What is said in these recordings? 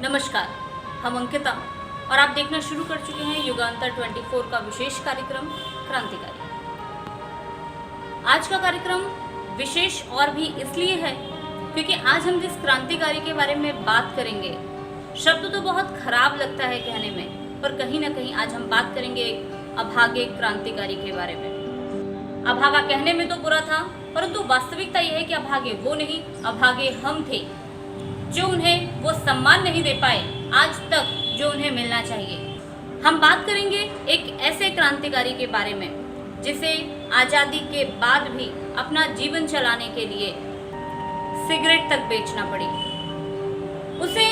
नमस्कार, हम अंकिता और आप देखना शुरू कर चुके हैं युगांतर 24 का विशेष कार्यक्रम क्रांतिकारी। आज का कार्यक्रम विशेष और भी इसलिए है क्योंकि आज हम जिस क्रांतिकारी के बारे में बात करेंगे, शब्द तो बहुत खराब लगता है कहने में, पर कहीं ना कहीं आज हम बात करेंगे एक अभागे क्रांतिकारी के बारे में। अभागा कहने में तो बुरा था, परंतु वास्तविकता यह है कि अभागे वो नहीं, अभागे हम थे जो उन्हें वो सम्मान नहीं दे पाए आज तक जो उन्हें मिलना चाहिए। हम बात करेंगे एक ऐसे क्रांतिकारी के बारे में जिसे आज़ादी के बाद भी अपना जीवन चलाने के लिए सिगरेट तक बेचना पड़ी, उसे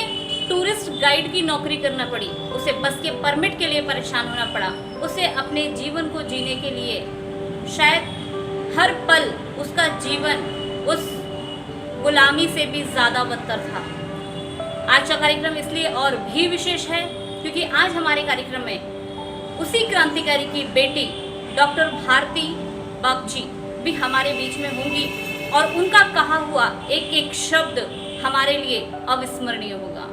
टूरिस्ट गाइड की नौकरी करना पड़ी, उसे बस के परमिट के लिए परेशान होना पड़ा, उसे अपने जीवन को जीने के लिए शायद हर पल उसका जीवन उस गुलामी से भी ज़्यादा बदतर था। आज का कार्यक्रम इसलिए और भी विशेष है क्योंकि आज हमारे कार्यक्रम में उसी क्रांतिकारी की बेटी डॉक्टर भारती बागची भी हमारे बीच में होंगी और उनका कहा हुआ एक एक शब्द हमारे लिए अविस्मरणीय होगा।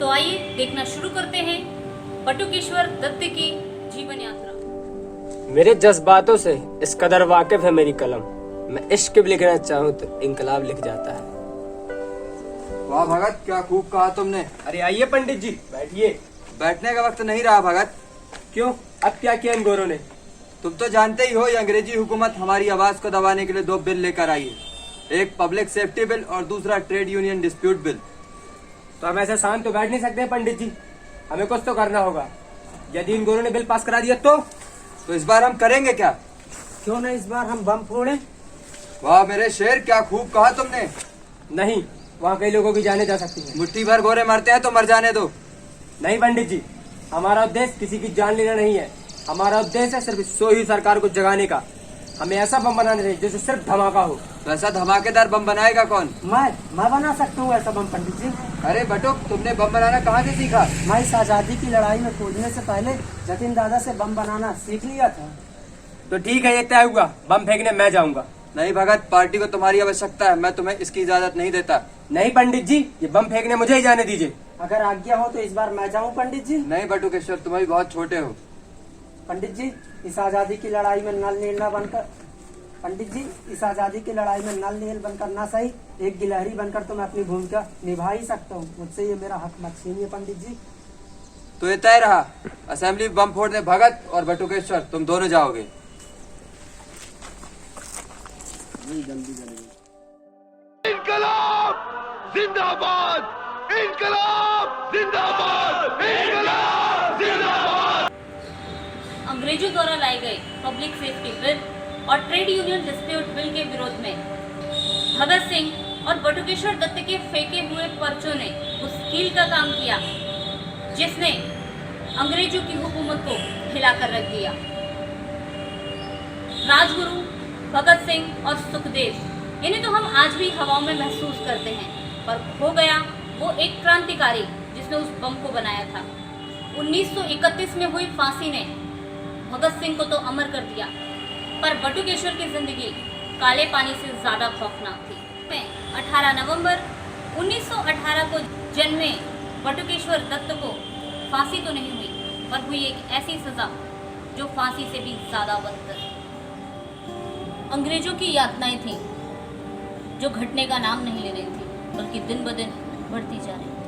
तो आइए देखना शुरू करते हैं बटुकेश्वर दत्त की जीवन यात्रा। मेरे जज्बातों से इस कदर वाकिफ है मेरी कलम, मैं इश्क भी लिखना चाहूँ तो इनकलाब लिख जाता है। वाह भगत, क्या खूब कहा तुमने। अरे आइए पंडित जी, बैठिए। बैठने का वक्त नहीं रहा भगत। क्यों, अब क्या किया इन गोरों ने? तुम तो जानते ही हो ये अंग्रेजी हुकूमत हमारी आवाज को दबाने के लिए 2 बिल लेकर आई है, एक पब्लिक सेफ्टी बिल और दूसरा ट्रेड यूनियन डिस्प्यूट बिल। तो हम ऐसे शांत तो बैठ नहीं सकते पंडित जी, हमें कुछ तो करना होगा। यदि इन गोरों ने बिल पास करा दिया तो इस बार हम करेंगे क्या? क्यों ना इस बार हम बम फोड़े। वाह मेरे शेर, क्या खूब कहा तुमने। नहीं, वहाँ कई लोगों की जाने जा सकती है। मुट्ठी भर गोरे मरते हैं तो मर जाने दो। नहीं पंडित जी, हमारा उद्देश्य किसी की जान लेना नहीं है, हमारा उद्देश्य है सिर्फ सोई सरकार को जगाने का। हमें ऐसा बम बनाना चाहिए जिससे सिर्फ धमाका हो। वैसा धमाकेदार बम बनाएगा कौन? मैं बना सकता हूँ ऐसा बम पंडित जी। अरे बटुक, तुमने बम बनाना कहाँ से सीखा? मैं इस आजादी की लड़ाई में कूदने से पहले जतिन दादा से बम बनाना सीख लिया था। तो ठीक है, ये तय हुआ, बम फेंकने मैं जाऊंगा। नहीं भगत, पार्टी को तुम्हारी आवश्यकता है, मैं तुम्हें इसकी इजाजत नहीं देता। नहीं पंडित जी, ये बम फेंकने मुझे ही जाने दीजिए। अगर आज्ञा हो तो इस बार मैं जाऊँ पंडित जी। नहीं बटुकेश्वर, तुम अभी बहुत छोटे हो। पंडित जी, इस आजादी की लड़ाई में नल नील न बनकर पंडित जी, इस आजादी की लड़ाई में नल नील बनकर ना सही, एक गिलहरी बनकर तो मैं अपनी भूमिका निभा ही सकता हूँ। मुझसे ये मेरा हक मत छीनिए पंडित जी। तो ये तय रहा, असेंबली बम फोड़ने भगत और बटुकेश्वर तुम दोनों जाओगे। इनकलाब जिंदाबाद, इनकलाब जिंदाबाद, इनकलाब जिंदाबाद। अंग्रेजों द्वारा लाए गए पब्लिक सेफ्टी बिल और ट्रेड यूनियन डिस्प्यूट बिल के विरोध में भगत सिंह और बटुकेश्वर दत्त के फेंके हुए पर्चों ने उस कील का काम किया जिसने अंग्रेजों की हुकूमत को हिलाकर रख दिया। राजगुरु भगत सिंह और सुखदेव, इन्हें तो हम आज भी हवाओं में महसूस करते हैं, पर खो गया वो एक क्रांतिकारी जिसने उस बम को बनाया था। 1931 में हुई फांसी ने भगत सिंह को तो अमर कर दिया, पर बटुकेश्वर की जिंदगी काले पानी से ज्यादा खौफनाक थी। 18 नवंबर 1918 को जन्मे बटुकेश्वर दत्त को फांसी तो नहीं हुई, पर हुई एक ऐसी सजा जो फांसी से भी ज्यादा बदतर। अंग्रेजों की यातनाएं थी जो घटने का नाम नहीं ले रही थी, बल्कि दिन ब दिन बढ़ती जा रही थी।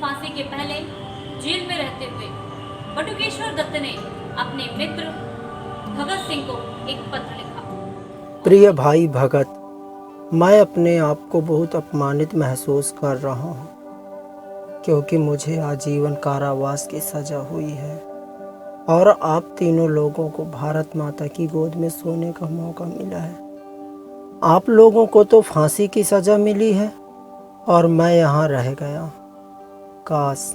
फांसी के पहले जेल में रहते हुए बटुकेश्वर दत्त ने अपने मित्र भगत सिंह को एक पत्र लिखा। प्रिय भाई भगत, मैं अपने आप को बहुत अपमानित महसूस कर रहा हूँ क्योंकि मुझे आजीवन कारावास की सजा हुई है और आप तीनों लोगों को भारत माता की गोद में सोने का मौका मिला है। आप लोगों को तो फांसी की सजा मिली है और मैं यहाँ रह गया। काश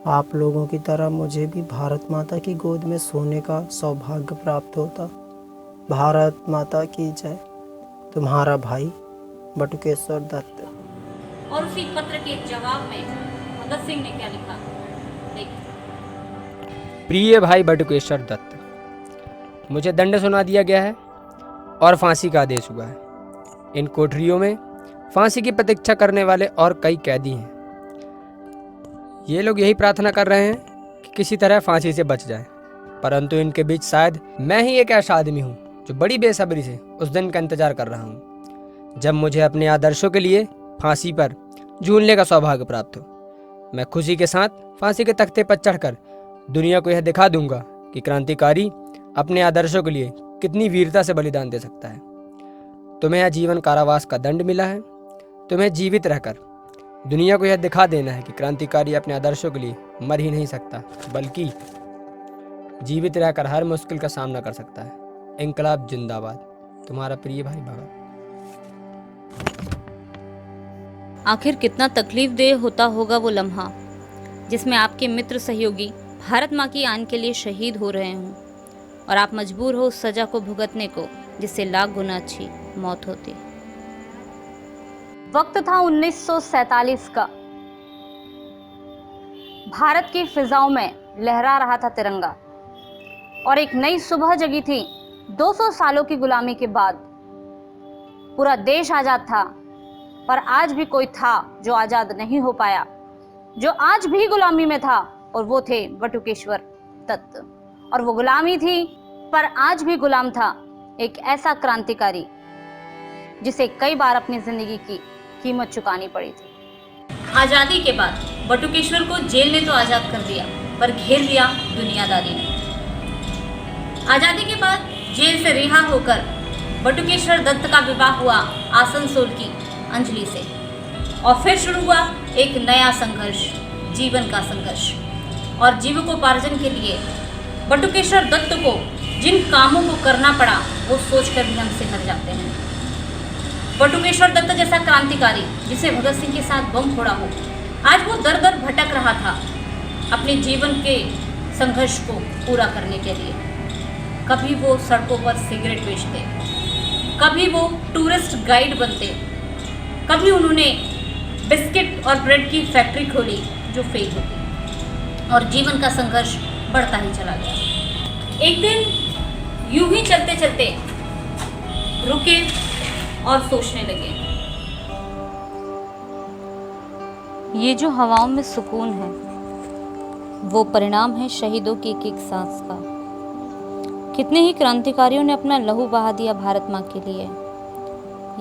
आप लोगों की तरह मुझे भी भारत माता की गोद में सोने का सौभाग्य प्राप्त होता। भारत माता की जय। तुम्हारा भाई बटुकेश्वर दत्त। और उसी पत्र के जवाब में भगत सिंह ने क्या लिखा, प्रिय भाई बटुकेश्वर दत्त, मुझे दंड सुना दिया गया है और फांसी का आदेश हुआ है। इन कोठरियों में फांसी की प्रतीक्षा करने वाले और कई कैदी हैं। ये लोग यही प्रार्थना कर रहे हैं कि किसी तरह फांसी से बच जाए, परंतु इनके बीच शायद मैं ही एक ऐसा आदमी हूँ जो बड़ी बेसब्री से उस दिन का इंतजार कर रहा हूँ जब मुझे अपने आदर्शों के लिए फांसी पर झूलने का सौभाग्य प्राप्त हो। मैं खुशी के साथ फांसी के तख्ते पर चढ़कर दुनिया को यह दिखा दूंगा कि क्रांतिकारी अपने आदर्शों के लिए कितनी वीरता से बलिदान दे सकता है। तुम्हें आजीवन कारावास का दंड मिला है। तुम्हें जीवित रहकर दुनिया को यह दिखा देना है कि क्रांतिकारी अपने आदर्शों के लिए मर ही नहीं सकता, बल्कि जीवित रहकर हर मुश्किल का सामना कर सकता है। इंकलाब जिंदाबाद। तुम्हारा प्रिय भाई भगत। आखिर कितना तकलीफदेह होता होगा वो लम्हा जिसमें आपके मित्र सहयोगी भारत माँ की आन के लिए शहीद हो रहे हों और आप मजबूर हो उस सजा को भुगतने को जिससे लाख गुना अच्छी मौत होती। वक्त था 1947 का। भारत की फिजाओं में लहरा रहा था तिरंगा और एक नई सुबह जगी थी। 200 सालों की गुलामी के बाद पूरा देश आजाद था, पर आज भी कोई था जो आजाद नहीं हो पाया, जो आज भी गुलामी में था, और वो थे बटुकेश्वर दत्त। और वो गुलामी थी, पर आज भी गुलाम था एक ऐसा क्रांतिकारी जिसे कई बार अपनी जिंदगी की कीमत चुकानी पड़ी थी। आजादी के बाद बटुकेश्वर को जेल ने तो आजाद कर दिया, पर घेर लिया दुनियादारी ने। आजादी के बाद जेल से रिहा होकर बटुकेश्वर दत्त का विवाह हुआ आसनसोल की अंजलि से, और फिर शुरू हुआ एक नया संघर्ष, जीवन का संघर्ष। और जीविकोपार्जन के लिए बटुकेश्वर दत्त को जिन कामों को करना पड़ा वो सोचकर भी हम सिहर जाते हैं। बटुकेश्वर दत्त जैसा क्रांतिकारी जिसे भगत सिंह के साथ बम फोड़ा हो, आज वो दर दर भटक रहा था अपने जीवन के संघर्ष को पूरा करने के लिए। कभी वो सड़कों पर सिगरेट बेचते, कभी वो टूरिस्ट गाइड बनते, कभी उन्होंने बिस्किट और ब्रेड की फैक्ट्री खोली जो फेल होती, और जीवन का संघर्ष बढ़ता ही चला गया। एक दिन यूं ही चलते चलते रुके और सोचने लगे, ये जो हवाओं में सुकून है वो परिणाम है शहीदों की एक एक सांस का। कितने ही क्रांतिकारियों ने अपना लहू बहा दिया भारत माँ के लिए।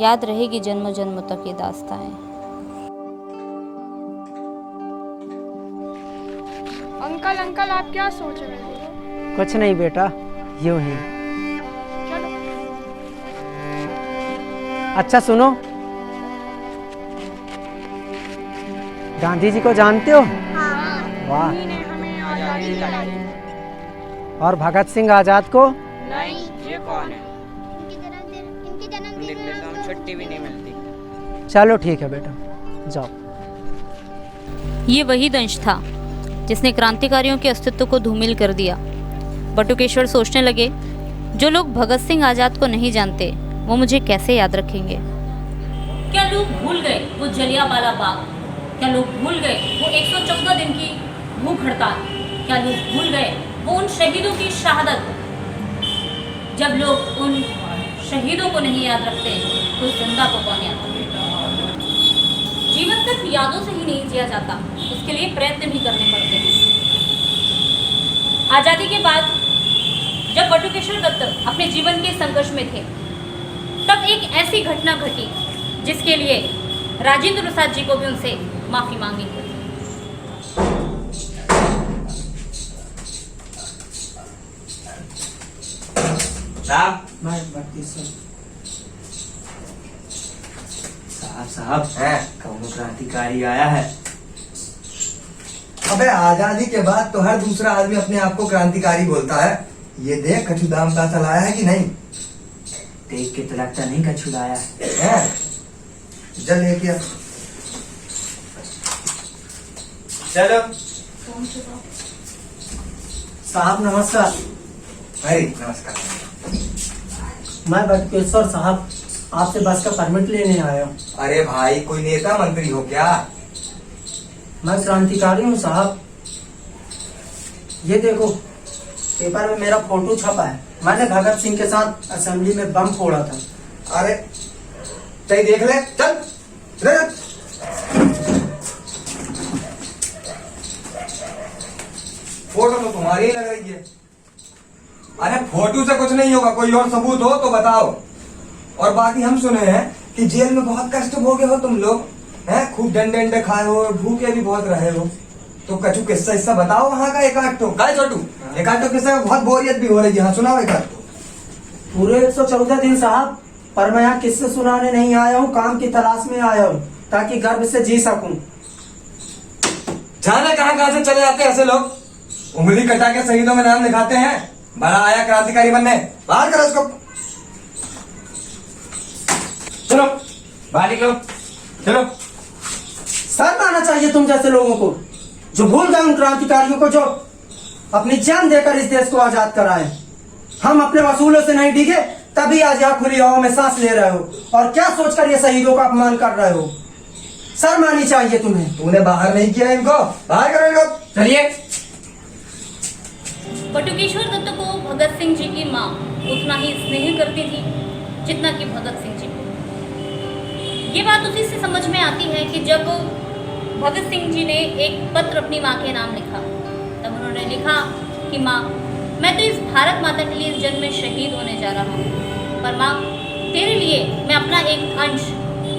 याद रहेगी जन्मों जन्मों तक ये दास्ताएं। अंकल आप क्या सोच रहे हो? कुछ नहीं बेटा, यूं ही। चलो। अच्छा सुनो, गांधी जी को जानते हो? हाँ। वाह। उन्हीं ने हमें आजादी दिलाई। और भगत सिंह आजाद को? नहीं, ये कौन है? छुट्टी भी नहीं मिलती। चलो ठीक है बेटा, जाओ। ये वही दंश था जिसने क्रांतिकारियों के अस्तित्व को धूमिल कर दिया। बटुकेश्वर सोचने लगे, जो लोग भगत सिंह आजाद को नहीं जानते वो मुझे कैसे याद रखेंगे। क्या लोग भूल गए वो जलियांवाला बाग? क्या लोग भूल गए वो 114 दिन की भूख हड़ताल? क्या लोग भूल गए वो उन शहीदों की शहादत? जब लोग उन शहीदों को नहीं याद रखते तो जिंदा को कौन याद रखेगा? जीवन सिर्फ यादों से ही नहीं जिया जाता, उसके लिए प्रयत्न भी करने पड़ते हैं। आजादी के बाद जब बटुकेश्वर दत्त अपने जीवन के संघर्ष में थे, तब एक ऐसी घटना घटी जिसके लिए राजेंद्र प्रसाद जी को भी उनसे माफी मांगनी पड़ी। साहब कौनो क्रांतिकारी आया है। अबे आजादी के बाद तो हर दूसरा आदमी अपने आप को क्रांतिकारी बोलता है। ये देख कछु दाम का चलाया है कि नहीं? देख के तो लगता नहीं कछु लाया है। जल लेके आ। चलो साहब नमस्कार। अरे नमस्कार। मैं बटुकेश्वर साहब आपसे बस का परमिट लेने आया हूँ। अरे भाई कोई नेता मंत्री हो क्या? मैं क्रांतिकारी हूँ साहब। ये देखो पेपर में मेरा फोटो छपा है। मैंने भगत सिंह के साथ असेंबली में बम फोड़ा था। अरे चल देख ले, चल चल। फोटो तो तुम्हारी ही लग रही है। अरे फोटो से कुछ नहीं होगा, कोई और सबूत हो तो बताओ। और बाकी हम सुने हैं कि जेल में बहुत कष्ट भोगे हो तुम लोग, हैं? खूब डंडे अंडे खाए हो, भूखे भी बहुत रहे हो। तो कछु किस्सा हिस्सा बताओ वहाँ का, एक आध तो का छोटू, एक आध तो किस्सा में बहुत बोरियत भी हो रही है। हाँ सुनाओ एक आध तो। पूरे 114 दिन साहब, पर मैं यहाँ किस्से सुनाने नहीं आया हूँ, काम की तलाश में आया हूँ ताकि गर्व से जी सकूं। जाने कहाँ से चले जाते हैं ऐसे लोग, उंगली कटा के शहीदों में नाम लिखाते हैं। बड़ा आया क्रांतिकारी बनने, बाहर करो उसको। चलो बाहर निकलो, चलो। शर्म आना चाहिए तुम जैसे लोगों को, जो भूल गए उन क्रांतिकारियों को जो अपनी जान देकर इस देश को आजाद कराए। हम अपने वसूलों से नहीं डिगे, तभी आज यहाँ खुली हवा में सांस ले रहे हो, और क्या सोचकर ये शहीदों का अपमान कर रहे हो। शर्म आनी चाहिए तुम्हें। तूने बाहर नहीं किया इनको, बाहर करो इनको। चलिए। बटुकेश्वर दत्त को भगत सिंह जी की मां उतना ही स्नेह करती थी जितना कि भगत सिंह जी को। ये बात उसी से समझ में आती है कि जब भगत सिंह जी ने एक पत्र अपनी मां के नाम लिखा, तब उन्होंने लिखा कि माँ, मैं तो इस भारत माता के लिए इस जन्म में शहीद होने जा रहा हूँ, पर माँ तेरे लिए मैं अपना एक अंश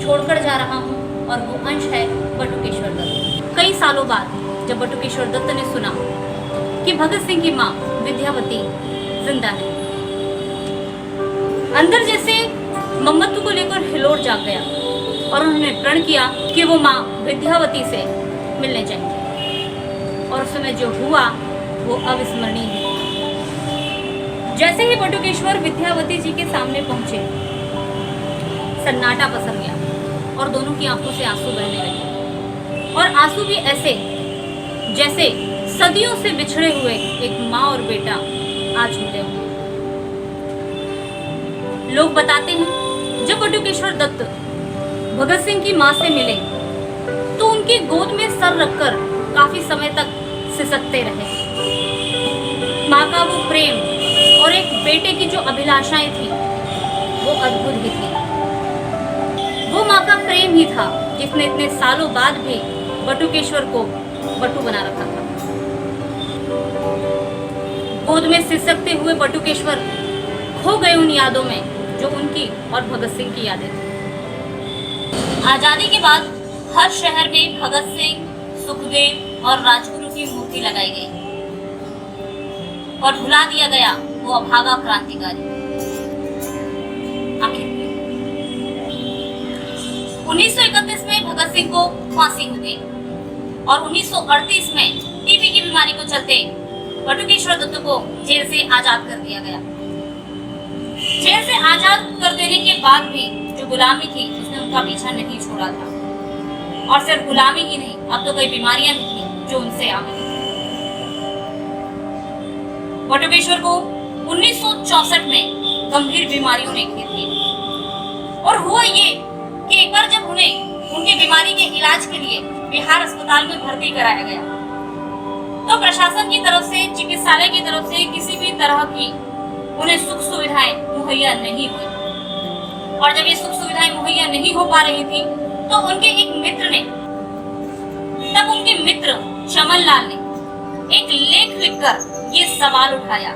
छोड़कर जा रहा हूँ, और वो अंश है बटुकेश्वर दत्त। कई सालों बाद जब बटुकेश्वर दत्त ने सुना कि भगत सिंह की माँ विद्यावती जिंदा है, अंदर जैसे ममत्व को लेकर हिलोर जाग गया, और उन्होंने प्रण किया कि वो माँ विद्यावती से मिलने जाएंगे। और उस समय जो हुआ वो अविस्मरणीय है। जैसे ही बटुकेश्वर विद्यावती जी के सामने पहुंचे, सन्नाटा पसर गया और दोनों की आंखों से आंसू बहने लगे, और आंसू भी ऐसे जैसे सदियों से बिछड़े हुए एक माँ और बेटा आज मिले हों। लोग बताते हैं जब बटुकेश्वर दत्त भगत सिंह की मां से मिले तो उनकी गोद में सर रखकर काफी समय तक सिसकते रहे। माँ का वो प्रेम और एक बेटे की जो अभिलाषाएं थी वो अद्भुत ही थी। वो माँ का प्रेम ही था जिसने इतने सालों बाद भी बटुकेश्वर को बटू बना रखा था। गोद में सिसकते हुए बटुकेश्वर खो गए उन यादों में जो उनकी और भगत सिंह की यादें थी। आजादी के बाद हर शहर में भगत सिंह, सुखदेव और राजगुरु की मूर्ति लगाई गई और भुला दिया गया वो अभागा क्रांतिकारी। आखिर 1931 में भगत सिंह को फांसी हो गई और 1938 में टीबी की बीमारी को चलते बटुकेश्वर दत्त को जेल से आजाद कर दिया गया। जेल से आजाद कर देने के बाद भी जो गुलामी थी उसने उनका पीछा नहीं छोड़ा था, और सिर्फ गुलामी ही नहीं, अब तो कई बीमारियां भी थी जो उनसे आ गई। बटुकेश्वर को 1964 में गंभीर बीमारियों ने घेर लिया, और हुआ ये कि एक बार जब उन्हें उनकी बीमारी के इलाज के लिए बिहार अस्पताल में भर्ती कराया गया तो प्रशासन की तरफ से, चिकित्सालय की तरफ से किसी भी तरह की उन्हें सुख सुविधाएं मुहैया नहीं हुई। और जब ये सुख सुविधाएं मुहैया नहीं हो पा रही थी तो उनके एक मित्र ने, तब उनके मित्र चमन लाल ने एक लेख लिखकर ये सवाल उठाया,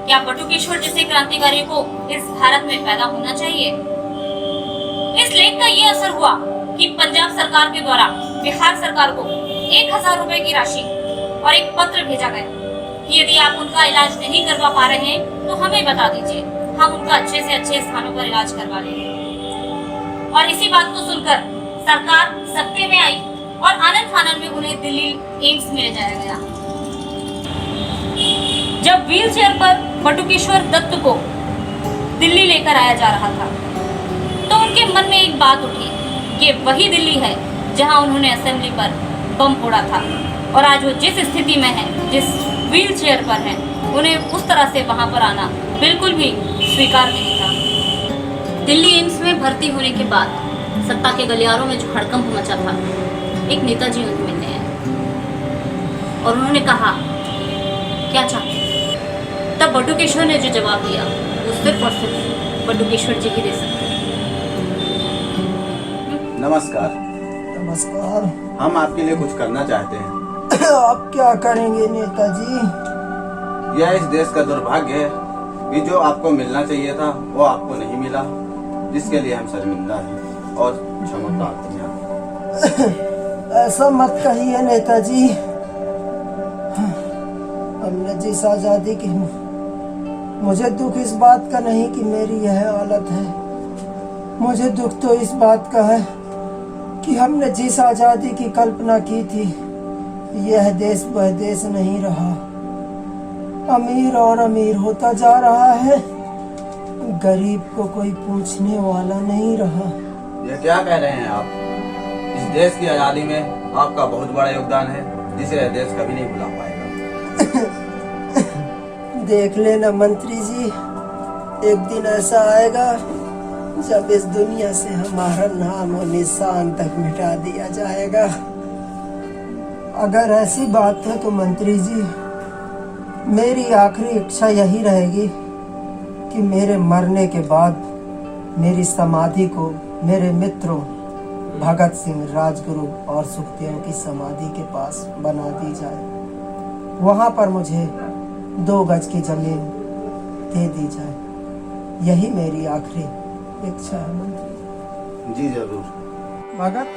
क्या बटुकेश्वर जैसे क्रांतिकारी को इस भारत में पैदा होना चाहिए? इस लेख का ये असर हुआ कि पंजाब सरकार के द्वारा बिहार सरकार को 1000 रुपए की राशि और एक पत्र भेजा गया कि यदि आप उनका इलाज नहीं करवा पा रहे हैं तो हमें बता दीजिए, हम उनका अच्छे से अच्छे स्थानों पर इलाज करवा लेंगे। और इसी बात को सुनकर सरकार सत्ते में आई और आनन फानन में उन्हें दिल्ली एम्स में ले जाया गया। जब व्हील चेयर पर बटुकेश्वर दत्त को दिल्ली लेकर आया जा रहा था तो उनके मन में एक बात उठी, ये वही दिल्ली है जहां उन्होंने असेंबली पर बम फोड़ा था, और आज वो जिस स्थिति में है, जिस व्हील चेयर पर है, उन्हें उस तरह से वहां पर आना बिल्कुल भी स्वीकार नहीं था। दिल्ली एम्स में भर्ती होने के बाद सत्ता के गलियारों में जो हड़कंप मचा था, एक नेताजी उन्हें मिलने आए और उन्होंने कहा, क्या चाहते हैं? तब बटुकेश्वर ने जो जवाब दिया वो सिर्फ और सिर्फ बटुकेश्वर जी ही दे सकते हैं। नमस्कार। नमस्कार। हम आपके लिए कुछ करना चाहते हैं। आप क्या करेंगे नेताजी? यह इस देश का दुर्भाग्य है कि जो आपको मिलना चाहिए था वो आपको नहीं मिला, जिसके लिए हम शर्मिंदा हैं और क्षमा प्रार्थी हैं। ऐसा मत कहिए नेताजी। हमने जिस आजादी की, मुझे दुख इस बात का नहीं कि मेरी यह हालत है। मुझे दुख तो इस बात का है कि हमने जिस आजादी की कल्पना की थी, यह देश वह देश नहीं रहा। अमीर और अमीर होता जा रहा है, गरीब को कोई पूछने वाला नहीं रहा। यह क्या कह रहे हैं आप? इस देश की आजादी में आपका बहुत बड़ा योगदान है, जिसे यह देश कभी नहीं भुला पाएगा। देख लेना मंत्री जी, एक दिन ऐसा आएगा जब इस दुनिया से हमारा नाम और निशान तक मिटा दिया जाएगा। अगर ऐसी बात है तो मंत्री जी, मेरी आखिरी इच्छा यही रहेगी कि मेरे मरने के बाद मेरी समाधि को मेरे मित्रों भगत सिंह, राजगुरु और सुखदेव की समाधि के पास बना दी जाए। वहाँ पर मुझे 2 गज की जमीन दे दी जाए। यही मेरी आखिरी इच्छा है मंत्री जी जरूर। भगत,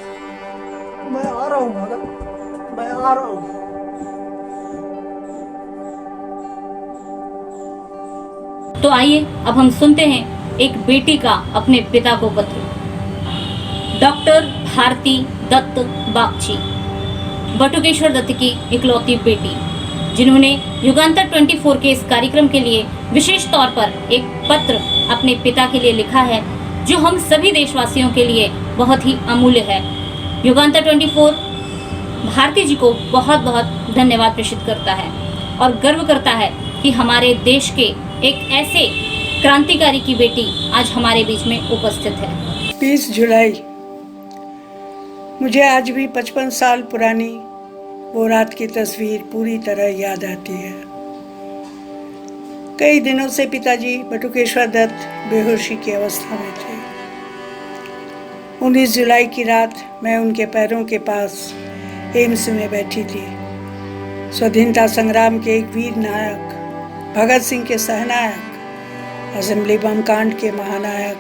मैं आ रहा हूँ भगत, मैं आ रहा हूँ। तो आइए अब हम सुनते हैं एक बेटी का अपने पिता को पत्र। डॉक्टर भारती दत्त बागची, बटुकेश्वर दत्त की इकलौती बेटी, जिन्होंने युगांतर 24 के इस कार्यक्रम के लिए विशेष तौर पर एक पत्र अपने पिता के लिए लिखा है, जो हम सभी देशवासियों के लिए बहुत ही अमूल्य है। युगांतर 24 भारती जी को बहुत बहुत धन्यवाद प्रेषित करता है और गर्व करता है कि हमारे देश के एक ऐसे क्रांतिकारी की बेटी आज हमारे बीच में उपस्थित है। 20 जुलाई, मुझे आज भी 55 साल पुरानी वो रात की तस्वीर पूरी तरह याद आती है। कई दिनों से पिताजी बटुकेश्वर दत्त बेहोशी की अवस्था में थे। 19 जुलाई की रात मैं उनके पैरों के पास एम्स में बैठी थी। स्वाधीनता संग्राम के एक वीर नायक, भगत सिंह के सहनायक, असेंबली बम कांड के महानायक,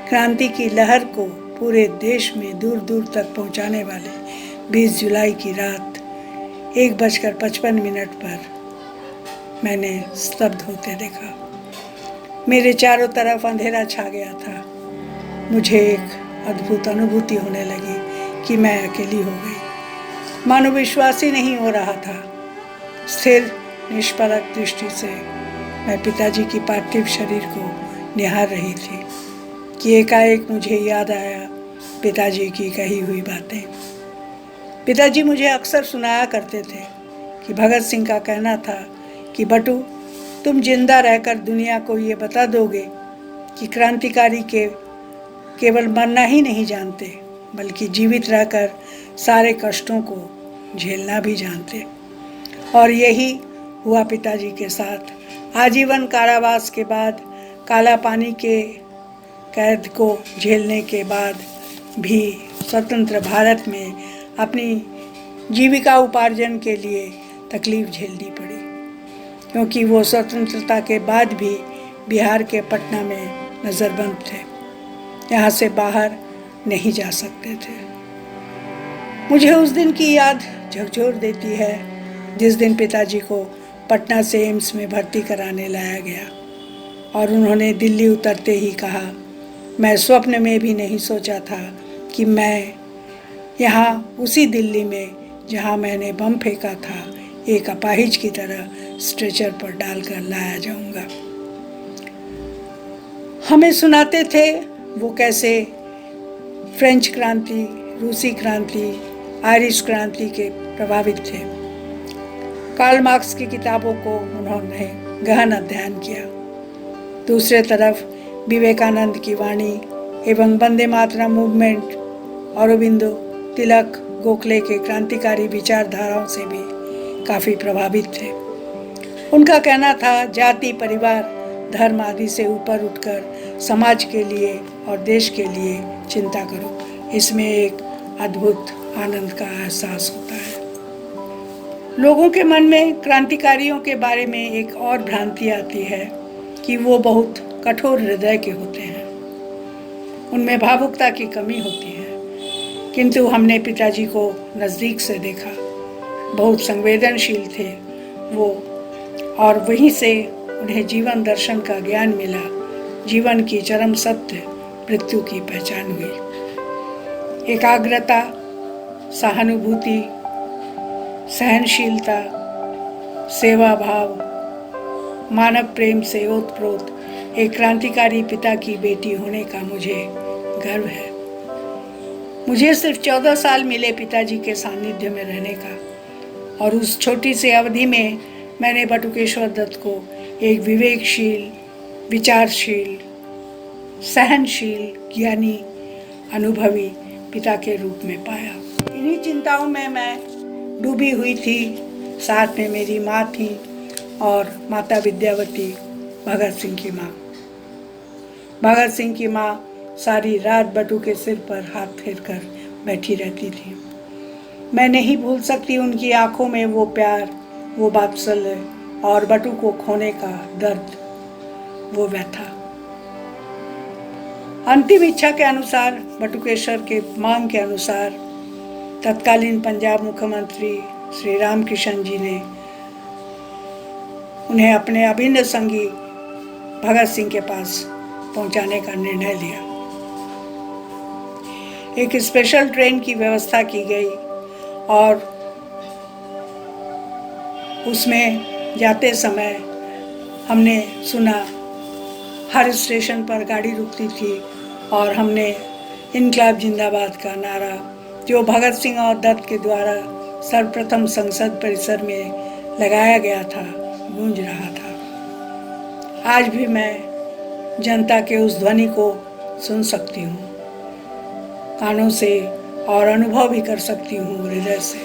क्रांति की लहर को पूरे देश में दूर दूर तक पहुंचाने वाले 20 जुलाई की रात 1:55 पर मैंने स्तब्ध होते देखा। मेरे चारों तरफ अंधेरा छा गया था। मुझे एक अद्भुत अनुभूति होने लगी कि मैं अकेली हो गई। मानो विश्वास ही नहीं हो रहा था। स्थिर निष्पलक दृष्टि से मैं पिताजी की पार्थिव शरीर को निहार रही थी कि एकाएक मुझे याद आया पिताजी की कही हुई बातें। पिताजी मुझे अक्सर सुनाया करते थे कि भगत सिंह का कहना था कि बटू, तुम जिंदा रहकर दुनिया को ये बता दोगे कि क्रांतिकारी के केवल मरना ही नहीं जानते, बल्कि जीवित रहकर सारे कष्टों को झेलना भी जानते। और यही हुआ पिताजी के साथ। आजीवन कारावास के बाद, काला पानी के कैद को झेलने के बाद भी स्वतंत्र भारत में अपनी जीविका उपार्जन के लिए तकलीफ झेलनी पड़ी, क्योंकि वो स्वतंत्रता के बाद भी बिहार के पटना में नज़रबंद थे, यहाँ से बाहर नहीं जा सकते थे। मुझे उस दिन की याद झकझोर देती है जिस दिन पिताजी को पटना से एम्स में भर्ती कराने लाया गया और उन्होंने दिल्ली उतरते ही कहा, मैं स्वप्न में भी नहीं सोचा था कि मैं यहाँ उसी दिल्ली में जहाँ मैंने बम फेंका था, एक अपाहिज की तरह स्ट्रेचर पर डालकर लाया जाऊँगा। हमें सुनाते थे वो कैसे फ्रेंच क्रांति, रूसी क्रांति, आयरिश क्रांति के प्रभावित थे। कार्ल मार्क्स की किताबों को उन्होंने गहन अध्ययन किया। दूसरे तरफ विवेकानंद की वाणी एवं वंदे मातरम मूवमेंट, औरोबिंदो, तिलक, गोखले के क्रांतिकारी विचारधाराओं से भी काफ़ी प्रभावित थे। उनका कहना था, जाति, परिवार, धर्म आदि से ऊपर उठकर समाज के लिए और देश के लिए चिंता करो। इसमें एक अद्भुत आनंद का एहसास होता है। लोगों के मन में क्रांतिकारियों के बारे में एक और भ्रांति आती है कि वो बहुत कठोर हृदय के होते हैं, उनमें भावुकता की कमी होती है। किंतु हमने पिताजी को नज़दीक से देखा, बहुत संवेदनशील थे वो, और वहीं से उन्हें जीवन दर्शन का ज्ञान मिला, जीवन की चरम सत्य मृत्यु की पहचान हुई। एकाग्रता, सहानुभूति, सहनशीलता, सेवा भाव, मानव प्रेम से ओतप्रोत एक क्रांतिकारी पिता की बेटी होने का मुझे गर्व है। मुझे सिर्फ 14 साल मिले पिताजी के सानिध्य में रहने का, और उस छोटी सी अवधि में मैंने बटुकेश्वर दत्त को एक विवेकशील, विचारशील, सहनशील, ज्ञानी, अनुभवी पिता के रूप में पाया। इन्हीं चिंताओं में मैं डूबी हुई थी। साथ में मेरी माँ थी और माता विद्यावती, भगत सिंह की माँ। भगत सिंह की माँ सारी रात बटू के सिर पर हाथ फेर कर बैठी रहती थी। मैं नहीं भूल सकती उनकी आंखों में वो प्यार, वो वात्सल्य और बटू को खोने का दर्द, वो व्यथा। अंतिम इच्छा के अनुसार, बटुकेश्वर के मांग के अनुसार, तत्कालीन पंजाब मुख्यमंत्री श्री रामकिशन जी ने उन्हें अपने अभिन्न संगी भगत सिंह के पास पहुंचाने का निर्णय लिया। एक स्पेशल ट्रेन की व्यवस्था की गई और उसमें जाते समय हमने सुना, हर स्टेशन पर गाड़ी रुकती थी और हमने इनकलाब जिंदाबाद का नारा, जो भगत सिंह और दत्त के द्वारा सर्वप्रथम संसद परिसर में लगाया गया था, गूंज रहा था। आज भी मैं जनता के उस ध्वनि को सुन सकती हूँ कानों से और अनुभव भी कर सकती हूँ हृदय से।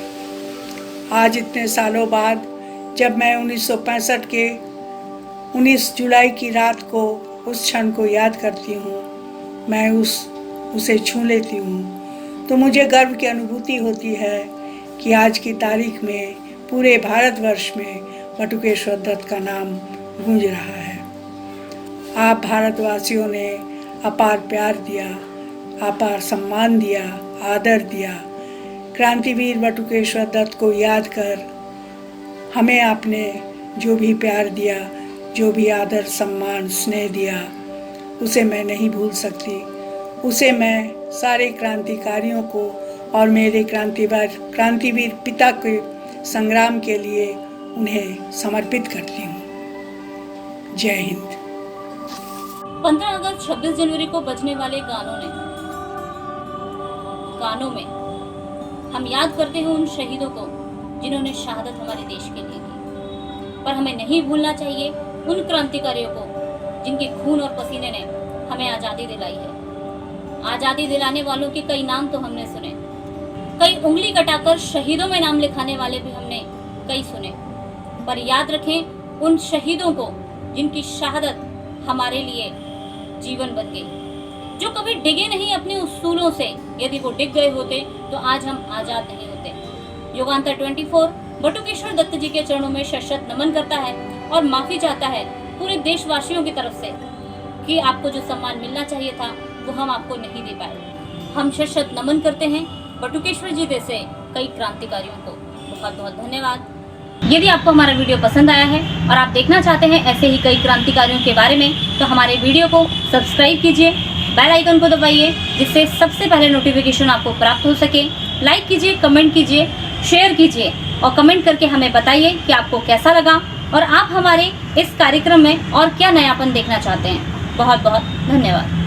आज इतने सालों बाद जब मैं 1965 के 19 जुलाई की रात को, उस क्षण को याद करती हूँ, मैं उसे छू लेती हूँ, तो मुझे गर्व की अनुभूति होती है कि आज की तारीख में पूरे भारतवर्ष में बटुकेश्वर दत्त का नाम गूंज रहा है। आप भारतवासियों ने अपार प्यार दिया, अपार सम्मान दिया, आदर दिया। क्रांतिवीर बटुकेश्वर दत्त को याद कर हमें आपने जो भी प्यार दिया, जो भी आदर, सम्मान, स्नेह दिया, उसे मैं नहीं भूल सकती। उसे मैं सारे क्रांतिकारियों को और मेरे क्रांतिवीर पिता के संग्राम के लिए उन्हें समर्पित करती हूँ। जय हिंद। 15 अगस्त 26 जनवरी को बजने वाले गानों में हम याद करते हैं उन शहीदों को जिन्होंने शहादत हमारे देश के लिए दी, पर हमें नहीं भूलना चाहिए उन क्रांतिकारियों को जिनके खून और पसीने ने हमें आज़ादी दिलाई है। आज़ादी दिलाने वालों के कई नाम तो हमने सुने, कई उंगली कटाकर शहीदों में नाम लिखाने वाले भी हमने कई सुने, पर याद रखें उन शहीदों को जिनकी शहादत हमारे लिए जीवन बन गई, जो कभी डिगे नहीं अपने उसूलों से। यदि वो डिग गए होते तो आज हम आजाद नहीं होते। युगांतर 24 बटुकेश्वर दत्त जी के चरणों में शत नमन करता है और माफी चाहता है पूरे देशवासियों की तरफ से कि आपको जो सम्मान मिलना चाहिए था वो हम आपको नहीं दे पाए। हम शत नमन करते हैं बटुकेश्वर जी जैसे कई क्रांतिकारियों को। बहुत बहुत धन्यवाद। यदि आपको हमारा वीडियो पसंद आया है और आप देखना चाहते हैं ऐसे ही कई क्रांतिकारियों के बारे में, तो हमारे वीडियो को सब्सक्राइब कीजिए, बेल आइकन को दबाइए, जिससे सबसे पहले नोटिफिकेशन आपको प्राप्त हो सके। लाइक कीजिए, कमेंट कीजिए, शेयर कीजिए और कमेंट करके हमें बताइए कि आपको कैसा लगा और आप हमारे इस कार्यक्रम में और क्या नयापन देखना चाहते हैं। बहुत बहुत धन्यवाद।